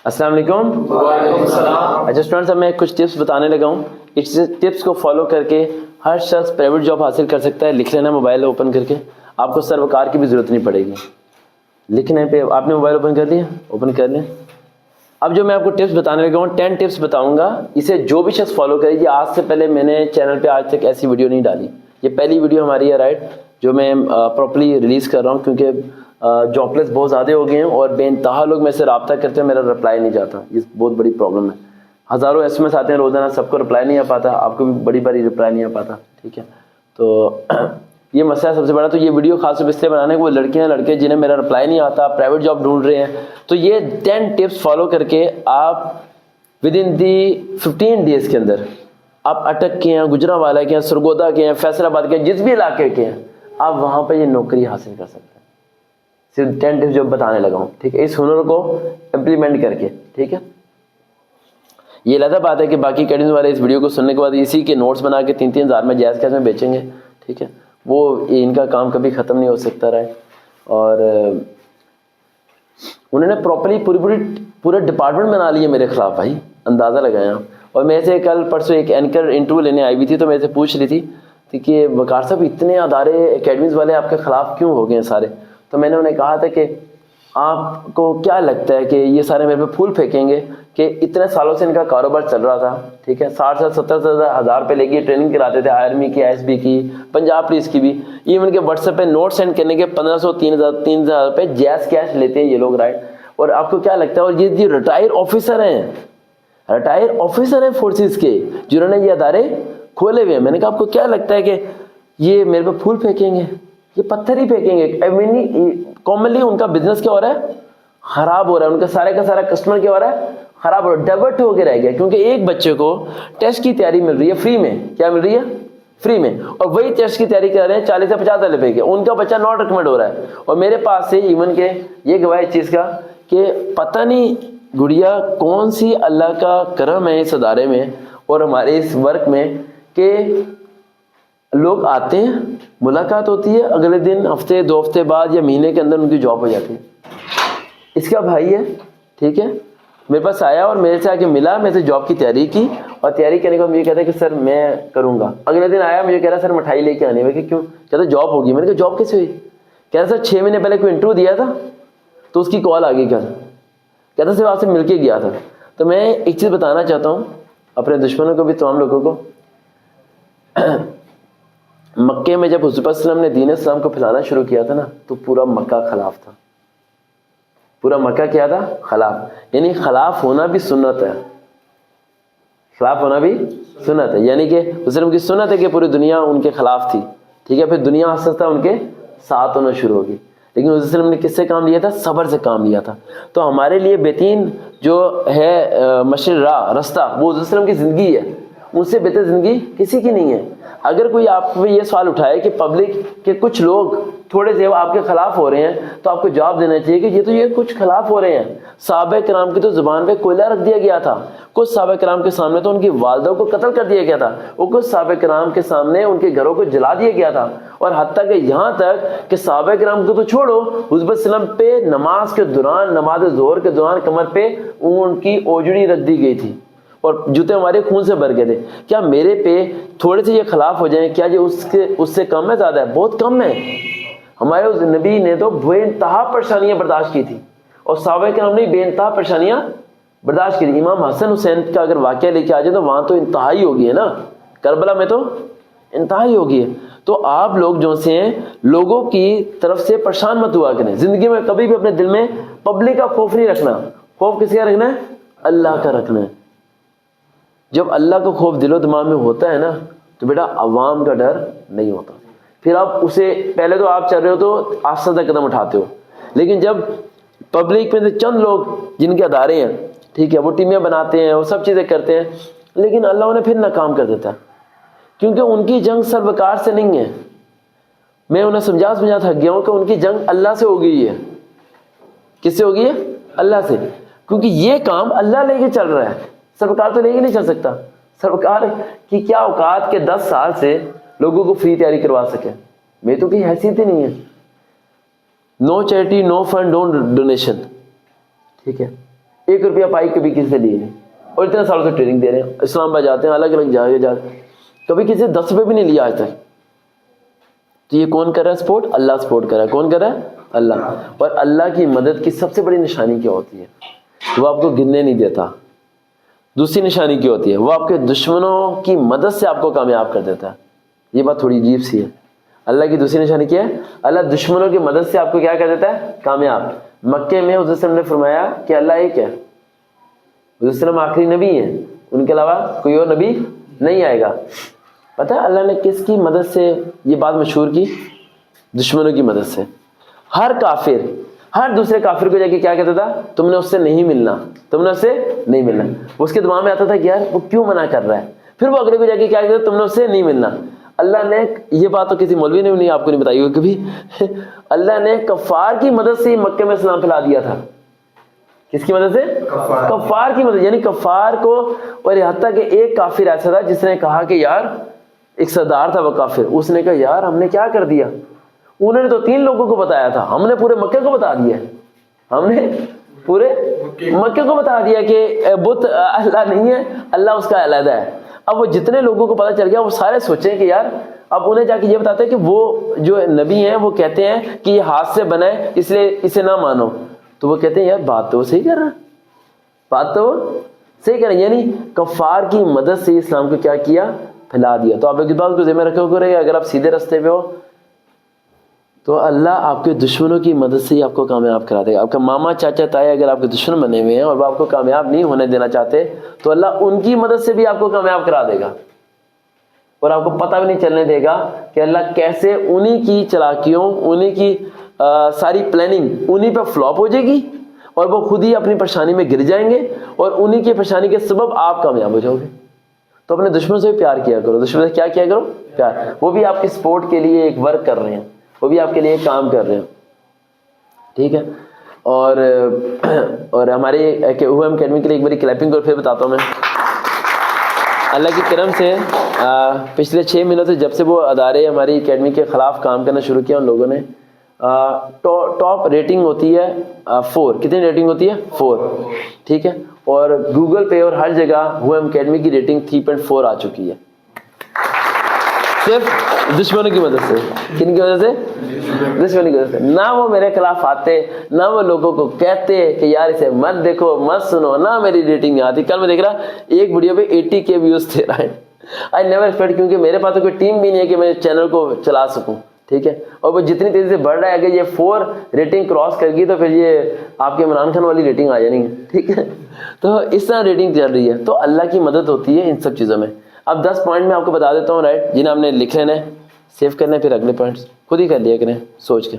السلام علیکم. وعلیکم السلام. اچھا اسٹوڈنٹس، اب میں کچھ ٹپس بتانے لگا ہوں. اس ٹپس کو فالو کر کے ہر شخص پرائیویٹ جاب حاصل کر سکتا ہے. لکھ لینا موبائل اوپن کر کے، آپ کو سروکار کی بھی ضرورت نہیں پڑے گی. لکھنے پہ آپ نے موبائل اوپن کر لیا، اوپن کر لیں. اب جو میں آپ کو ٹپس بتانے لگا ہوں 10 ٹپس بتاؤں گا، اسے جو بھی شخص فالو کرے گی. آج سے پہلے میں نے چینل پہ آج تک ایسی ویڈیو نہیں ڈالی، یہ پہلی ویڈیو ہماری ہے رائٹ، جو میں پراپرلی ریلیز کر رہا ہوں، کیونکہ جابلیس بہت زیادہ ہو گئے ہیں اور بے انتہا لوگ میں سے رابطہ کرتے ہیں، میرا رپلائی نہیں جاتا. یہ بہت بڑی پرابلم ہے. ہزاروں ایس ایم ایس آتے ہیں روزانہ، سب کو رپلائی نہیں آ پاتا، آپ کو بھی بڑی بڑی رپلائی نہیں آ پاتا. ٹھیک ہے، تو یہ مسئلہ سب سے بڑا. تو یہ ویڈیو خاص طور پہ اس لیے بنانے کو، وہ لڑکیاں لڑکے جنہیں میرا رپلائی نہیں آتا، پرائیویٹ جاب ڈھونڈ رہے ہیں، تو یہ 10 ٹپس فالو کر کے آپ ود ان دی 15 ڈیز کے اندر آپ اٹک کے ہیں، گجرانوالہ کے ہیں، سرگودا کے ہیں، فیصل آباد کے ہیں، جس بھی علاقے کے ہیں، آپ وہاں پہ یہ نوکری حاصل کر سکتے ہیں. صرف 10 ٹپس جو بتانے لگا ہوں. ٹھیک ہے، اس ہنر کو امپلیمنٹ کر کے. ٹھیک ہے، یہ علیحدہ بات ہے کہ باقی اکیڈمی والے اس ویڈیو کو سننے کے بعد اسی کے نوٹس بنا کے 3-3 ہزار میں جائز کیس میں بیچیں گے. ٹھیک ہے، وہ ان کا کام کبھی ختم نہیں ہو سکتا رہا ہے. اور انہوں نے پراپرلی پورے ڈپارٹمنٹ بنا لیے میرے خلاف بھائی، اندازہ لگایا. اور میں سے کل پرسوں ایک اینکر انٹرویو لینے آئی ہوئی تھی، تو میں سے پوچھ رہی تھی کہ وقار صاحب اتنے ادارے اکیڈمیز والے آپ کے خلاف کیوں ہو گئے ہیں سارے؟ تو میں نے انہیں کہا تھا کہ آپ کو کیا لگتا ہے کہ یہ سارے میرے پہ پھول پھینکیں گے کہ اتنے سالوں سے ان کا کاروبار چل رہا تھا. ٹھیک ہے، 60-70 ہزار پہ لے کے ٹریننگ کراتے تھے، آرمی کی، آئی ایس بی کی، پنجاب پولیس کی بھی. ایون کے واٹس ایپ پہ نوٹ سینڈ کرنے کے 1500 3,000 روپے جیز کیش لیتے ہیں یہ لوگ رائٹ. اور آپ کو کیا لگتا ہے؟ اور یہ ریٹائر آفیسر ہیں فورسز کے، جنہوں نے یہ ادارے کھولے ہوئے ہیں. میں نے کہا آپ کو کیا لگتا ہے کہ یہ میرے پہ پھول پھینکیں گے؟ یہ پتھر ہی پھینکیں گے. کامنلی ان کا بزنس کیا ہو رہا ہے؟ خراب ہو رہا ہے. ان کا سارا کسٹمر کیا ہو رہا ہے؟ خراب ہو رہا ہے، ڈائیورٹ ہو کے رہ گیا. کیونکہ ایک بچے کو ٹیسٹ کی تیاری مل رہی ہے فری میں. کیا مل رہی ہے؟ فری میں. اور وہی ٹیسٹ کی تیاری کر رہے ہیں 40 سے 50 روپے کے. ان کا بچہ ناٹ ریکمنڈ ہو رہا ہے. اور میرے پاس سے ایون کے یہ گواہ اس چیز کا کہ پتہ نہیں گڑیا کون سی اللہ کا کرم ہے اس ادارے میں اور ہمارے اس ورک میں، کہ لوگ آتے ہیں، ملاقات ہوتی ہے، اگلے دن ہفتے 2 ہفتے بعد یا مہینے کے اندر ان کی جاب ہو جاتی ہے. اس کا بھائی ہے، ٹھیک ہے، میرے پاس آیا اور میرے سے آ کے ملا، میں سے جاب کی تیاری کی، اور تیاری کرنے کے بعد مجھے کہتا ہے کہ سر میں کروں گا. اگلے دن آیا مجھے کہہ رہا سر مٹھائی لے کے آنے میں. کہ کیوں؟ کہتا جاب ہوگی. میں نے کہا جاب کیسے ہوئی؟ کہہ رہا سر 6 مہینے پہلے کوئی انٹرویو دیا تھا تو اس کی کال آ گئی. کہتا صرف آپ سے مل کے گیا تھا. تو میں ایک چیز بتانا چاہتا ہوں اپنے دشمنوں کو بھی، تمام لوگوں کو. مکے میں جب حضور صلی اللہ علیہ وسلم نے دین اسلام کو پھیلانا شروع کیا تھا نا، تو پورا مکہ خلاف تھا. پورا مکہ کیا تھا؟ خلاف. یعنی خلاف ہونا بھی سنت ہے. خلاف ہونا بھی سنت ہے، یعنی کہ حضور صلی اللہ علیہ وسلم کی سنت ہے کہ پوری دنیا ان کے خلاف تھی. ٹھیک ہے، پھر دنیا آہستہ ان کے ساتھ ہونا شروع ہوگی. لیکن حضور صلی اللہ علیہ وسلم نے کس سے کام لیا تھا؟ صبر سے کام لیا تھا. تو ہمارے لیے بہترین جو ہے مشر راہ رستہ، وہ حضور صلی اللہ علیہ وسلم کی زندگی ہے. ان سے بہتر زندگی کسی کی نہیں ہے. اگر کوئی آپ کو یہ سوال اٹھائے کہ پبلک کے کچھ لوگ تھوڑے سے آپ کے خلاف ہو رہے ہیں، تو آپ کو جواب دینا چاہیے کہ یہ کچھ خلاف ہو رہے ہیں. صحابہ کرام کی تو زبان پہ کوئلہ رکھ دیا گیا تھا. کچھ صحابہ کرام کے سامنے تو ان کی والدہ کو قتل کر دیا گیا تھا، اور کچھ صحابہ کرام کے سامنے ان کے گھروں کو جلا دیا گیا تھا. اور حتیٰ کہ یہاں تک کہ صحابہ کرام کو تو چھوڑو، حضور صلی اللہ علیہ وسلم پہ نماز کے دوران، نماز ظہر کے دوران کمر پہ اون کی اوجڑی رکھ دی گئی تھی، اور جوتے ہمارے خون سے بھر گئے تھے. کیا میرے پہ تھوڑے سے یہ خلاف ہو جائیں، کیا یہ اس سے کم ہے؟ زیادہ ہے، بہت کم ہے. ہمارے اس نبی نے تو بے انتہا پریشانیاں برداشت کی تھی، اور صحابہ کرام نے بے انتہا پریشانیاں برداشت کی تھی. امام حسن حسین کا اگر واقعہ لے کے آ جائے تو وہاں تو انتہائی ہوگی ہے نا، کربلا میں تو انتہائی ہوگی ہے. تو آپ لوگ جو سے ہیں، لوگوں کی طرف سے پریشان مت ہوا کریں. زندگی میں کبھی بھی اپنے دل میں پبلک کا خوف نہیں رکھنا. خوف کس کا رکھنا ہے؟ اللہ کا رکھنا ہے. جب اللہ کا خوف دل و دماغ میں ہوتا ہے نا، تو بیٹا عوام کا ڈر نہیں ہوتا. پھر آپ اسے پہلے تو آپ چل رہے ہو تو آستہ قدم اٹھاتے ہو، لیکن جب پبلک میں سے چند لوگ جن کے ادارے ہیں، ٹھیک ہے، وہ ٹیمیں بناتے ہیں، وہ سب چیزیں کرتے ہیں، لیکن اللہ انہیں پھر ناکام کر دیتا ہے. کیونکہ ان کی جنگ سروکار سے نہیں ہے. میں انہیں سمجھا تھک گیا ہوں کہ ان کی جنگ اللہ سے ہو گئی ہے. کس سے ہو گئی ہے؟ اللہ سے. کیونکہ یہ کام اللہ لے کے چل رہا ہے، سرکار تو لے کے نہیں چل سکتا. سرکار کی کیا اوقات کے 10 سال سے لوگوں کو فری تیاری کروا سکے؟ میں تو کوئی حیثیت ہی نہیں ہے. نو چیریٹی، نو فنڈ، نو ڈونیشن. ٹھیک ہے، 1 روپیہ پائی کبھی کسی سے لیے نہیں, اور اتنے سالوں سے ٹریننگ دے رہے ہیں, اسلام آباد جاتے ہیں, الگ الگ جگہ جاتے ہیں, کبھی کسی سے 10 روپے بھی نہیں لیا آج تک. تو یہ کون کر رہا ہے سپورٹ؟ اللہ سپورٹ کر رہا ہے. کون کر رہا ہے؟ اللہ. اور اللہ کی مدد کی سب سے بڑی نشانی کیا ہوتی ہے؟ وہ آپ کو گرنے نہیں دیتا. دوسری نشانی کیا ہوتی ہے؟ وہ آپ کے دشمنوں کی مدد سے آپ کو کامیاب کر دیتا ہے. یہ بات تھوڑی عجیب سی ہے. اللہ کی دوسری نشانی کیا ہے؟ اللہ دشمنوں کی مدد سے آپ کو کیا کر دیتا ہے؟ کامیاب. مکے میں حضرت صلی اللہ علیہ وسلم نے فرمایا کہ اللہ ایک ہے, حضرت صلی اللہ علیہ وسلم آخری نبی ہیں, ان کے علاوہ کوئی اور نبی نہیں آئے گا. پتہ ہے اللہ نے کس کی مدد سے یہ بات مشہور کی؟ دشمنوں کی مدد سے. ہر کافر ہر دوسرے کافر کو جا کے کیا کہتا تھا؟ تم نے اس سے نہیں ملنا, تم نے اس سے نہیں ملنا. اس کے دماغ میں آتا تھا کہ یار وہ کیوں منع کر رہا ہے. پھر وہ اگلے کو جا کے کیا کہتا, تم نے اس سے نہیں ملنا. اللہ نے, یہ بات تو کسی مولوی نے بھی نہیں آپ کو نہیں بتائی ہوگی کبھی, اللہ نے کفار کی مدد سے مکے میں اسلام پھیلا دیا تھا. کس کی مدد سے؟ کفار کی مدد. یعنی کفار کو, اور یہاں تک کہ ایک کافر ایسا تھا جس نے کہا کہ یار, ایک سردار تھا وہ کافر, اس نے کہا یار ہم نے کیا کر دیا, انہوں نے تو 3 لوگوں کو بتایا تھا, ہم نے پورے مکے کو بتا دیا, ہم نے پورے مکے کو بتا دیا کہ بت اللہ نہیں ہے, اللہ اس کا علیحدہ ہے. اب وہ جتنے لوگوں کو پتہ چل گیا وہ سارے سوچیں کہ یار, اب انہیں جا کے یہ بتاتے ہیں کہ وہ جو نبی ہیں وہ کہتے ہیں کہ یہ ہاتھ سے بنا ہے اس لیے اسے نہ مانو. تو وہ کہتے ہیں یار بات تو وہ صحیح کر رہا ہے, بات تو وہ صحیح کر رہا ہے. یعنی کفار کی مدد سے اسلام کو کیا کیا, پھیلا دیا. تو آپ ایک بات کو ذہن میں رکھو کرے, اگر آپ سیدھے راستے پہ ہو تو اللہ آپ کے دشمنوں کی مدد سے ہی آپ کو کامیاب کرا دے گا. آپ کا ماما چاچا تایا اگر آپ کے دشمن بنے ہوئے ہیں اور وہ آپ کو کامیاب نہیں ہونے دینا چاہتے, تو اللہ ان کی مدد سے بھی آپ کو کامیاب کرا دے گا. اور آپ کو پتہ بھی نہیں چلنے دے گا کہ اللہ کیسے انہی کی چلاکیوں, انہی کی ساری پلاننگ انہی پہ فلاپ ہو جائے گی, اور وہ خود ہی اپنی پریشانی میں گر جائیں گے, اور انہی کی پریشانی کے سبب آپ کامیاب ہو جاؤ گے. تو اپنے دشمن سے بھی پیار کیا کرو. دشمن سے کیا کیا کرو؟ پیار. وہ بھی آپ کی سپورٹ کے لیے ایک ورک کر رہے ہیں, وہ بھی آپ کے لیے کام کر رہے ہیں. ٹھیک ہے. اور ہمارے اوم اکیڈمی کے لیے ایک باری کلیپنگ اور پھر بتاتا ہوں میں. اللہ کی کرم سے پچھلے 6 مہینوں سے جب سے وہ ادارے ہماری اکیڈمی کے خلاف کام کرنا شروع کیا, ان لوگوں نے ٹاپ ریٹنگ ہوتی ہے 4. کتنی ریٹنگ ہوتی ہے؟ 4. ٹھیک ہے. اور گوگل پہ اور ہر جگہ اوم اکیڈمی کی ریٹنگ 3.4 آ چکی ہے, صرف دشمنوں کی مدد سے. کن کی وجہ سے؟ دشمنوں کی وجہ سے. نہ وہ میرے خلاف آتے, نہ وہ لوگوں کو کہتے کہ یار اسے مت دیکھو مت سنو, نہ میری ریٹنگ آتی. کل میں دیکھ رہا ایک ویڈیو پہ 80K ویوز دے رہا ہے. آئی نیور ایکسپیکٹ, کیونکہ میرے پاس تو کوئی ٹیم بھی نہیں ہے کہ میں چینل کو چلا سکوں. ٹھیک ہے. اور وہ جتنی تیزی سے بڑھ رہا ہے, اگر یہ 4 ریٹنگ کراس کر گئی تو پھر یہ آپ کے عمران خان والی ریٹنگ آ جانی ہے. ٹھیک ہے. تو اس طرح ریٹنگ چل رہی ہے. تو اللہ کی مدد ہوتی ہے ان سب چیزوں میں. اب 10 پوائنٹ میں آپ کو بتا دیتا ہوں, رائٹ, جنہیں ہم نے لکھ لینا ہے, سیو کرنا ہے, پھر اگلے پوائنٹس خود ہی کر لیا کریں سوچ کے.